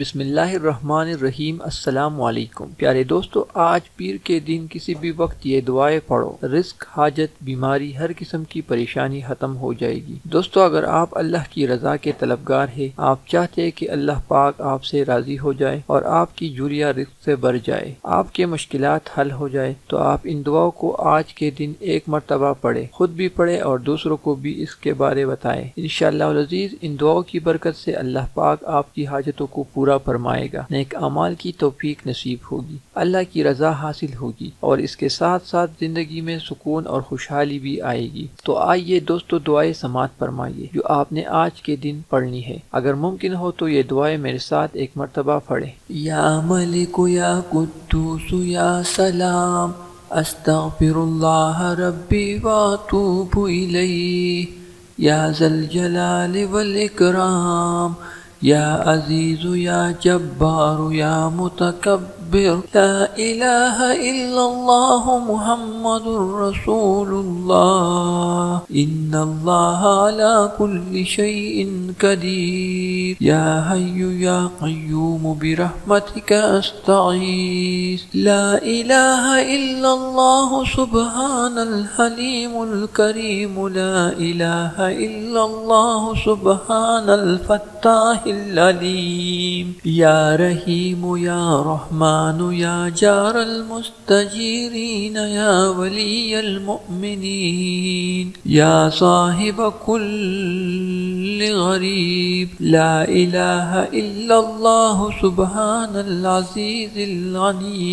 बिस्मिल्लाहिर्रहमानिर्रहीम। अस्सलाम वालेकुम। प्यारे दोस्तों, आज पीर के दिन किसी भी वक्त ये दुआएं पढ़ो, रिस्क, हाजत, बीमारी, हर किस्म की परेशानी खत्म हो जाएगी। दोस्तों, अगर आप अल्लाह की रजा के तलबगार है, आप चाहते हैं कि अल्लाह पाक आपसे राजी हो जाए और आपकी झुरिया रिस्क से भर जाए, आपके मुश्किलात हल हो जाए, तो आप इन दुआओं को आज के दिन एक मरतबा पढ़े, खुद भी पढ़े और दूसरों को भी इसके बारे बताएं। इंशाअल्लाह अज़ीज़, इन दुआओं की बरकत से अल्लाह पाक आपकी हाजतों को पूरा फरमाएगा, नेक अमाल की तौफीक नसीब होगी, अल्लाह की रजा हासिल होगी और इसके साथ साथ जिंदगी में सुकून और खुशहाली भी आएगी। तो आइए दोस्तों, दुआएं समाअत फरमाइए जो आपने आज के दिन पढ़नी है। अगर मुमकिन हो तो ये दुआएं मेरे साथ एक मरतबा पढ़े। या मलिकु या कुद्दूसु या सलाम, अस्तगफिरुल्लाह रब्बी व अतूबु इलैहि, या ज़ल जलाल वल इकराम, या अज़ीज़ु या जब्बारु या मुतकब्बिर, ला इलाहा इल्लल्लाह मुहम्मदुर रसूलुल्लाह, इन्नल्लाह अला कुल्ली शैइन कदीर, या हय्यु या क़य्यूम बिरहमतिका अस्तगीस, ला इलाहा इल्लल्लाह सुब्हानल हलीमुल करीम, ला इलाहा इल्लल्लाह सुब्हानल फत्ताहिल अलीम, या रहीम या रहमान या जारल मुस्तजीरीन, या वलियल मुमिनीन, या साहिब कुल्लि गरीब, ला इलाहा इल्लल्लाह सुब्हानल अज़ीज़िल गनी,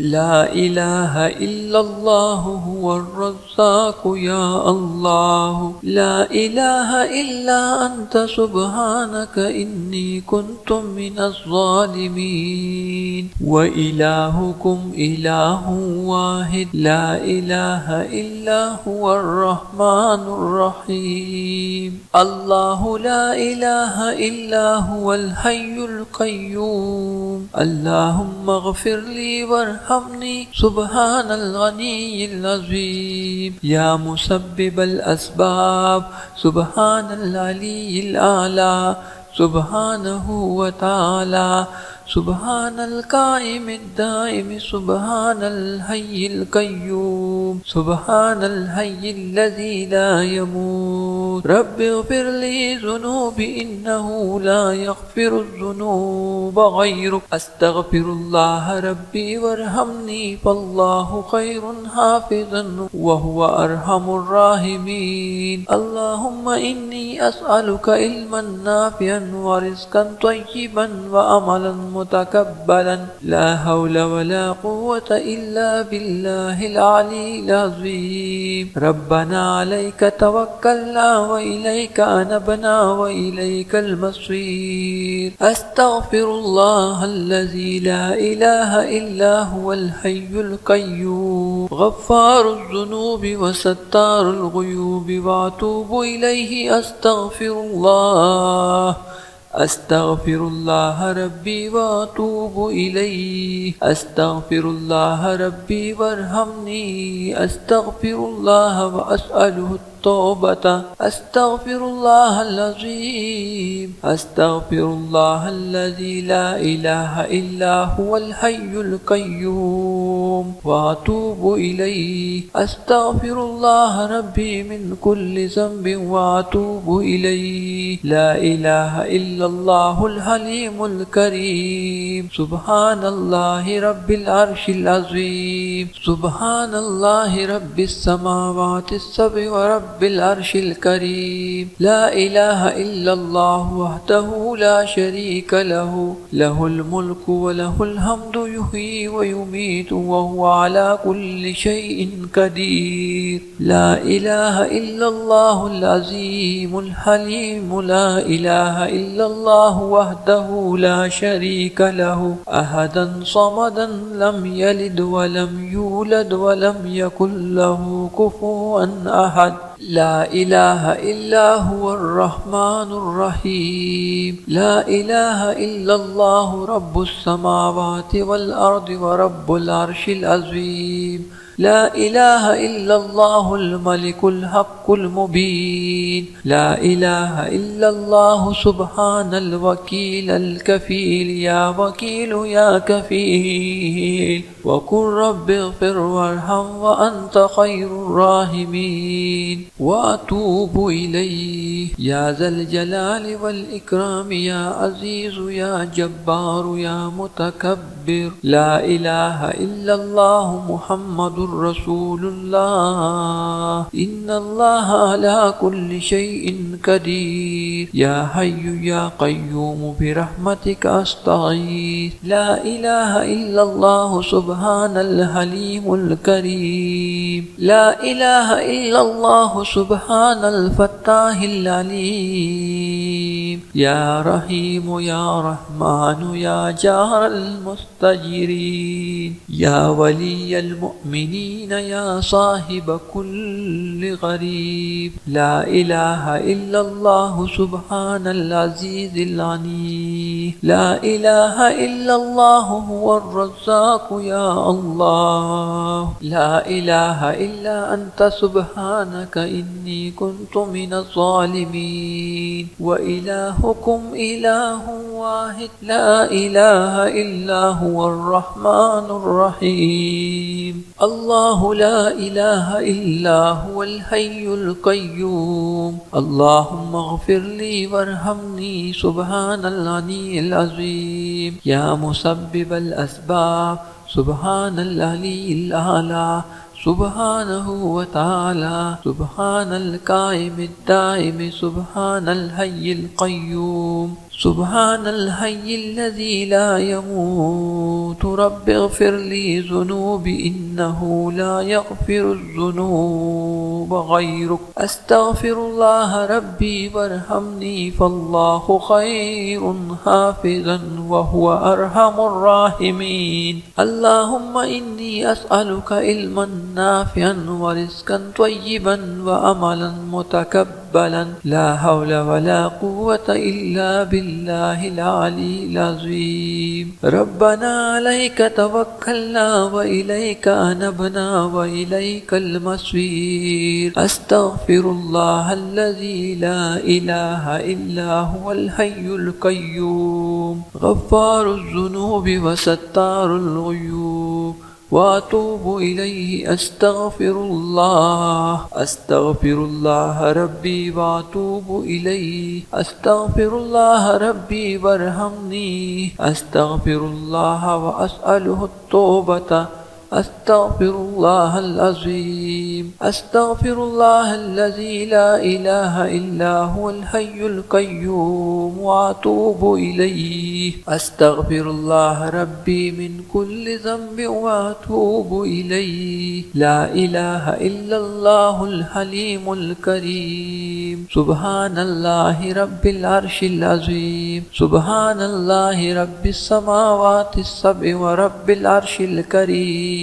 ला इलाहा इल्लल्लाह हुवर रज़्ज़ाक़ या अल्लाह, ला इलाहा इल्ला अंत सुब्हानक इन्नी कुन्तु मिनज़ ज़ालिमीन, व इलाहुकुम इलाहुन वाहिद, ला इलाहा इल्ला हुवर रहमानुर रहीम, अल्लाहु ला इलाहा इल्ला हुवल हय्युल क़य्यूम, अल्लाहुम्मा इग़फ़िरली वरहमनी सुब्हानल गनिय्यिल अज़ीम, या मुसब्बिबल अस्बाब सुब्हानल अलिय्यिल आला, सुब्हानहु व तआला, सुब्हानल काइमिद दाइम, सुब्हानल हय्यिल क़य्यूम, सुब्हानल हय्यिल लज़ी ला यमूत, रब्बि इग़फ़िरली ज़ुनूबी इन्नहु ला यग़फ़िरुज़ ज़ुनूब ग़यरुक, अस्तग़फ़िरुल्लाह रब्बी वरहमनी फ़ल्लाहु ख़ैरुन हाफ़िज़न व हुवा अरहमुर राहिमीन, अल्लाहुम्मा इन्नी अस्अलुका इल्मन नाफ़िअन व रिज़्क़न तय्यिबन व अमलन मुतकब्बलन, ला हौला वला कुव्वता इल्ला बिल्लाहिल अलीय्यिल अज़ीम, रब्बना अलैका तवक्कलना व इलैका अनबना व इलैकल मसीर, अस्तग़फिरुल्लाहल्लज़ी ला इलाहा इल्ला हुवल हय्युल क़य्यूम, गफ़्फ़ारुज़ ज़ुनूबि व सत्तारुल ग़ुयूबि व अतूबु इलैहि, अस्तग़फिरुल्लाह, अस्तग़फिरुल्लाह रब्बी व अतूबु इलैहि, अस्तग़फिरुल्लाह रब्बी वरहमनी, अस्तग़फिरुल्लाह व अस्अलुहु तौबता, अस्तग़फिरुल्लाहल अज़ीम, अस्तग़फिरुल्लाहल्लज़ी ला इलाहा इल्ला हुवल हय्युल क़य्यूम व अतूबु इलैहि, अस्तग़फिरुल्लाह रब्बी मिन कुल्लि ज़ंबिन व अतूबु इलैहि, ला इलाहा इल्लल्लाहुल हलीमुल करीम, सुब्हानल्लाहि रब्बिल अर्शिल अज़ीम, सुब्हानल्लाहि रब्बिस समावातिस सब'i व रब्बिल अर्शिल करीम, ला इलाहा इल्लल्लाह वहदहु ला शरीका लहु, लहुल मुल्कु व लहुल हम्दु युहयी व युमीतु व हुवा अला कुल्लि शैइन क़दीर, ला इलाहा इल्लल्लाहुल अज़ीमुल हलीम, ला इलाहा इल्लल्लाह वहदहु ला शरीका लहु, अहदन समदन, लम यलिद व लम यूलद व लम यकुल लहु कुफुवन अहद, ला इलाहा इल्ला हुवर रहमानुर रहीम, ला इलाहा इल्लल्लाहु रब्बुस समावाति वल अर्दि व रब्बुल अर्शिल अज़ीम, لا إله إلا الله الملك الحق المبين. لا إله إلا الله سبحان الوكيل الكفيل. يا وكيل يا كفيل وقل رب اغفر وارحم وأنت خير الراحمين. وأتوب إليه يا ذا الجلال والإكرام يا عزيز يا جبار يا متكبر. لا إله إلا الله محمد رسول الله. إن الله على كل شيء قدير. يا حي يا قيوم برحمتك أستغيث. لا إله إلا الله سبحان الحليم الكريم. لا إله إلا الله سبحان الفتاح العليم. يا رحيم يا رحمن يا جار المستجيرين. يا ولي المؤمنين يا صاحب كل غريب. لا إله إلا الله سبحان العزيز العليم. لا إله إلا الله هو الرزاق يا الله. لا إله إلا أنت سبحانك إني كنت من الظالمين. وإلهكم إله واحد لا إله إلا هو الرحمن الرحيم. الله لا إله إلا هو الحي القيوم. اللهم اغفر لي وارحمني سبحان العلي العظيم. يا مسبب الأسباب سبحان العلي الأعلى سبحانه وتعالى. سبحان القائم الدائم سبحان الحي القيوم. سبحان الحي الذي لا يموت. رب اغفر لي ذنوبي إنه لا يغفر الذنوب غيرك. أستغفر الله ربي وارحمني فالله خير حافظا وهو أرحم الراحمين. اللهم إني أسألك علما نافعا ورزقا طيبا وأملا متكبلا. لا حول ولا قوة إلا بالله العلي العظيم. ربنا عليك توكلنا وإليك أنبنا وإليك المصير. أستغفر الله الذي لا إله إلا هو الحي القيوم غفار الذنوب وستار الغيوب. وأتوب إليه. أستغفر الله ربي وأتوب إليه. أستغفر الله ربي وارحمني. أستغفر الله وأسأله التوبة. أستغفر الله العظيم. أستغفر الله الذي لا إله إلا هو الحي القيوم وأتوب إليه. أستغفر الله ربي من كل ذنب وأتوب إليه. لا إله إلا الله الحليم الكريم. سبحان الله رب العرش العظيم. سبحان الله رب السماوات السبع ورب العرش الكريم.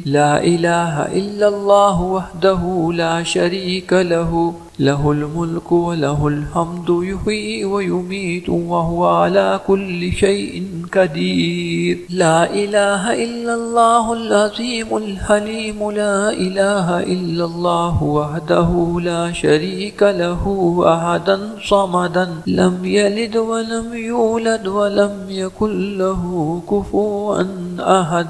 لا إله إلا الله وحده لا شريك له. له الملك وله الحمد يحيي ويميت وهو على كل شيء قدير. لا إله إلا الله العظيم الحليم. لا إله إلا الله وحده لا شريك له أحدا صمدا لم يلد ولم يولد ولم يكن له كفوا أحد.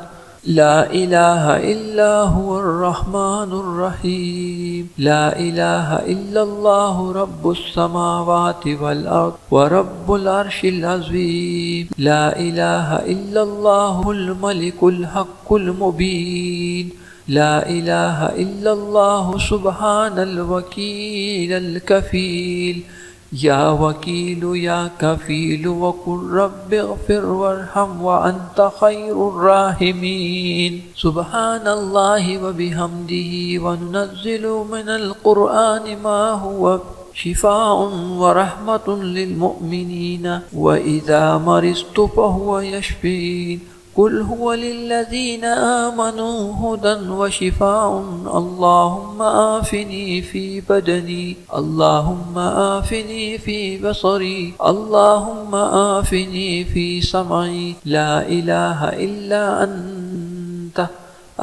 لا إله إلا هو الرحمن الرحيم. لا إله إلا الله رب السماوات والأرض ورب العرش العظيم. لا إله إلا الله الملك الحق المبين. لا إله إلا الله سبحان الوكيل الكفيل. يا وكيل يا كفيل وقل رب اغفر وارحم وأنت خير الراحمين. سبحان الله وبحمده. وننزل من القرآن ما هو شفاء ورحمة للمؤمنين وإذا مرضت فهو يشفين. قل هو للذين آمنوا هدى وشفاء. اللهم آفني في بدني. اللهم آفني في بصري. اللهم آفني في سمعي. لا إله إلا أنت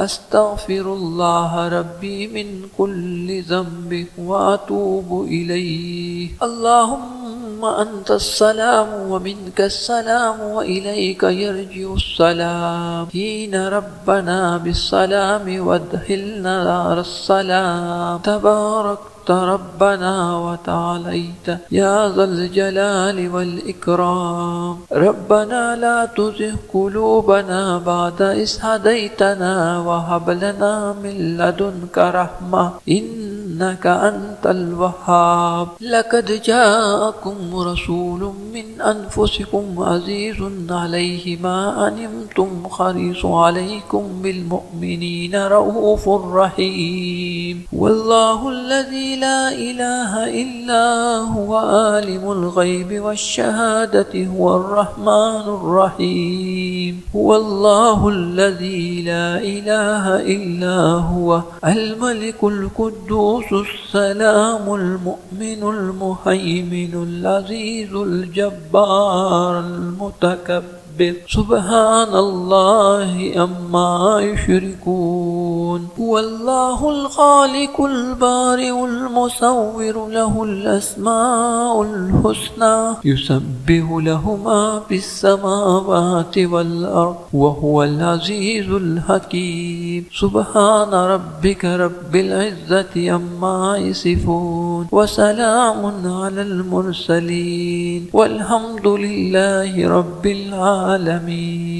अस्तगफिरुल्लाह रब्बी मिन कुल्लि ज़ंबि व अतूबु इलैहि। अल्लाहुम्मा अंतस्सलाम व मिनकस्सलाम व इलैका यर्जिउस्सलाम। हीना रब्बना बिस्सलाम वअदखिलना दारस्सलाम। तबारक रब्बना व तआलैत या ज़ल जलालि वल इकराम। रब्बना ला तुज़िग़ क़ुलूबना बअद इज़ हदैतना व हब लना मिन लदुनका रहमा इन्नका अंतल वह्हाब। लक़द जाअकुम रसूलुम मिन अनफुसिकुम अज़ीज़ुन अलैहि मा अनिमतुम हरीसुन अलैकुम बिल मुमिनीना रऊफ़ुर रहीम। वल्लाहु अल्लज़ी ला इलाहा इल्ला हुवा आलिमुल ग़ैबि वश्शहादति हुवर रहमानुर रहीम। हुवल्लाहु अल्लज़ी ला इलाहा इल्ला हुवा अल मलिकुल कुद्दूसुस सलामुल मुमिनुल मुहैमिनुल अज़ीज़ुल जब्बारुल मुतकब्बिर। सुब्हानल्लाहि अम्मा युश्रिकून। हुवल्लाहुल खालिकुल बारिउल मुसव्विरु लहुल अस्माउल हुस्ना युसब्बिहु लहु मा फिस समावाति वल अर्द व हुवल अज़ीज़ुल हकीम। सुब्हान रब्बिका रब्बिल इज़्ज़ति अम्मा यसिफून व सलामुन अलल मुरसलीन वल्हम्दुलिल्लाहि रब्बिल आलमीन।